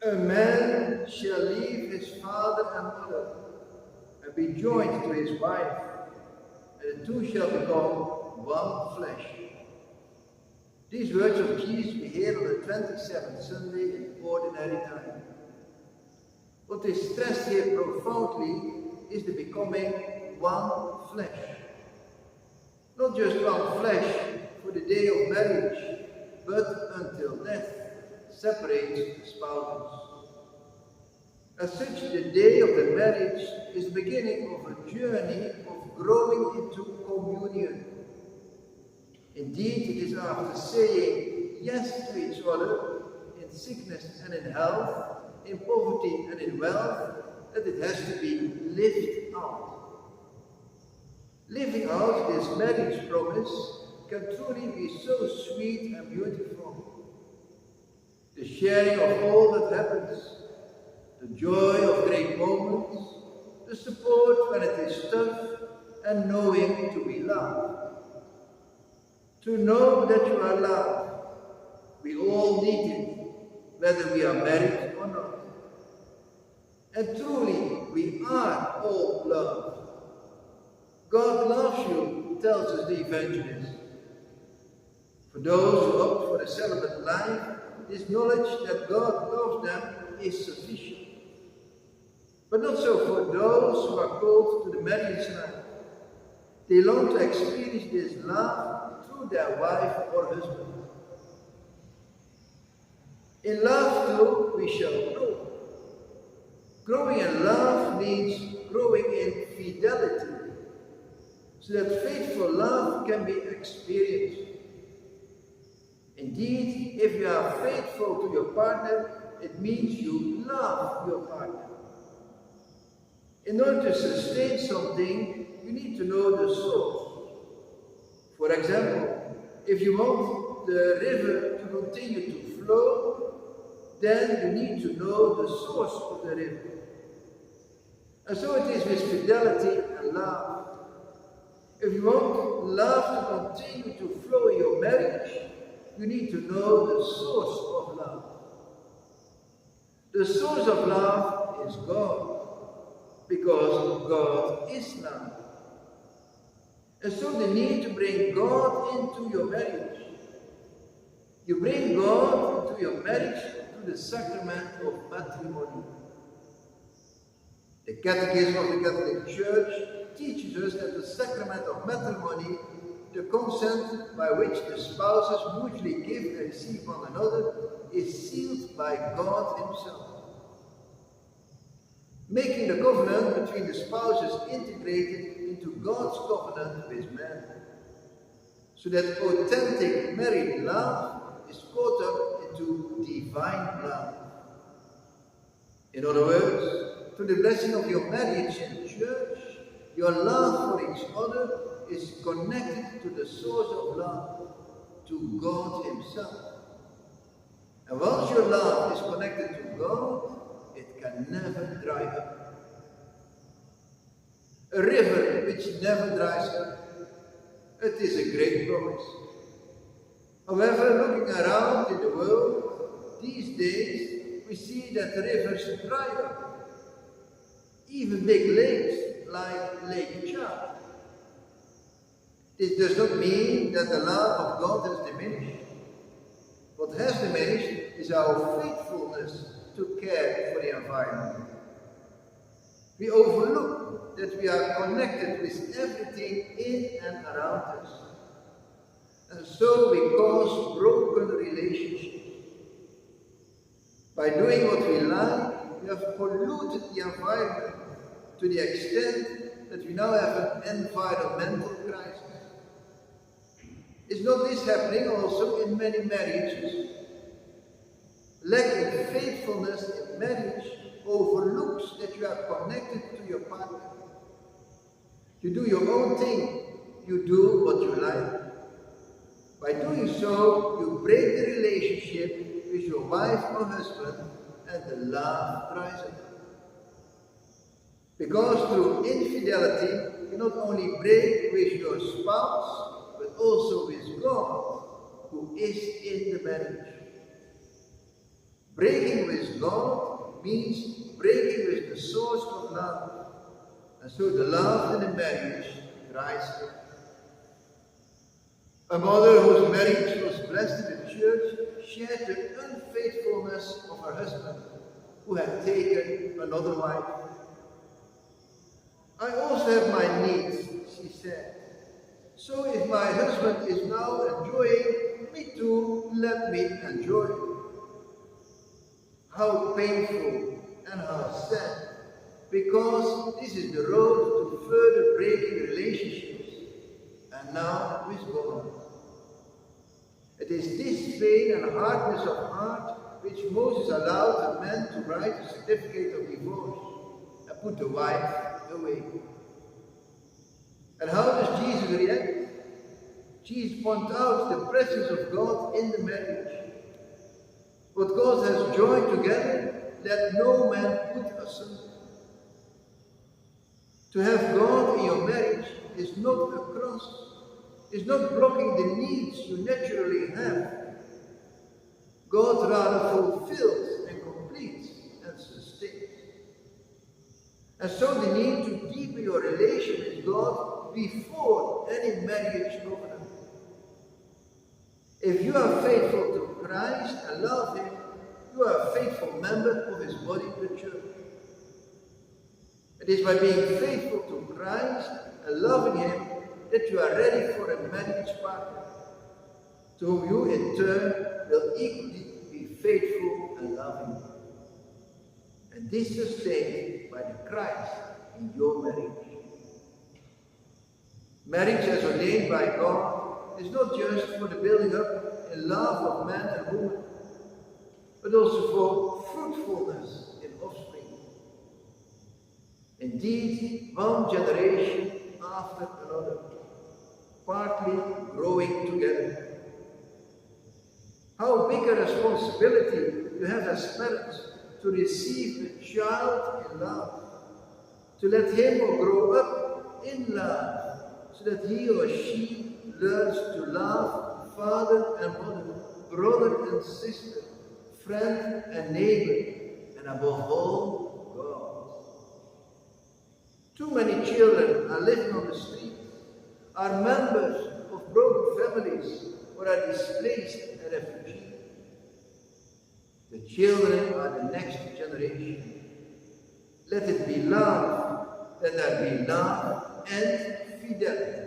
A man shall leave his father and mother and be joined to his wife, and the two shall become one flesh. These words of Jesus we hear on the 27th Sunday in ordinary time. What is stressed here profoundly is the becoming one flesh. Not just one flesh for the day of marriage, but until death separates the spouses. As such, the day of the marriage is the beginning of a journey of growing into communion. Indeed, it is after saying yes to each other in sickness and in health, in poverty and in wealth, that it has to be lived out. Living out this marriage promise can truly be so sweet and beautiful. The sharing of all that happens, the joy of great moments, the support when it is tough, and knowing to be loved. To know that you are loved, we all need it, whether we are married or not. And truly, we are all loved. God loves you, tells us the evangelist. For those who opt for a celibate life, this knowledge that God loves them is sufficient. But not so for those who are called to the marriage life. They long to experience this love through their wife or husband. In love too, we shall grow. Growing in love means growing in fidelity, so that faithful love can be experienced. Indeed, if you are faithful to your partner, it means you love your partner. In order to sustain something, you need to know the source. For example, if you want the river to continue to flow, then you need to know the source of the river. And so it is with fidelity and love. If you want love to continue to flow in your marriage, you need to know the source of love. The source of love is God, because God is love. And so the need to bring God into your marriage. You bring God into your marriage through the sacrament of matrimony. The Catechism of the Catholic Church teaches us that the sacrament of matrimony, the consent by which the spouses mutually give and receive one another, is sealed by God Himself. Making the covenant between the spouses integrated into God's covenant with man, so that authentic married love is caught up into divine love. In other words, through the blessing of your marriage in church, your love for each other is connected to the source of love, to God Himself. And once your love is connected to God, it can never dry up. A river which never dries up, it is a great promise. However, looking around in the world these days, we see that rivers dry up. Even big lakes like Lake Chad. This does not mean that the love of God has diminished. What has diminished is our faithfulness to care for the environment. We overlook that we are connected with everything in and around us. And so we cause broken relationships. By doing what we like, we have polluted the environment to the extent that we now have an environmental crisis. Is not this happening also in many marriages? Lacking faithfulness in marriage overlooks that you are connected to your partner. You do your own thing. You do what you like. By doing so, you break the relationship with your wife or husband, and the love dries up. Because through infidelity, you not only break with your spouse, but also with God, who is in the marriage. Breaking with God means breaking with the source of love. And so the love in the marriage cries out. A mother whose marriage was blessed in the church shared the unfaithfulness of her husband, who had taken another wife. I also have my needs, she said. So if my husband is now enjoying, me too, let me enjoy. How painful and how sad, because this is the road to further breaking relationships, and now with God. It is this pain and hardness of heart which Moses allowed the man to write a certificate of divorce and put the wife away. And how does Jesus react? Jesus points out the presence of God in the marriage. What God has joined together, let no man put asunder. To have God in your marriage is not a cross. Is not blocking the needs you naturally have. God rather fulfills and completes and sustains. And so the need to deepen your relation with God before any marriage covenant. If you are faithful to Christ and love Him, you are a faithful member of His body, the church. It is by being faithful to Christ and loving Him that you are ready for a marriage partner, to whom you in turn will equally be faithful and loving. And this is sustained by the Christ in your marriage. Marriage as ordained by God is not just for the building up in love of man and woman, but also for fruitfulness in offspring. Indeed, one generation after another, partly growing together. How big a responsibility you have as parents to receive a child in love, to let him or grow up in love, so that he or she learns to love father and mother, brother and sister, friend and neighbor, and above all, God. Too many children are living on the street, are members of broken families, or are displaced and refugees. The children are the next generation. Let it be love, let there be love and fidelity.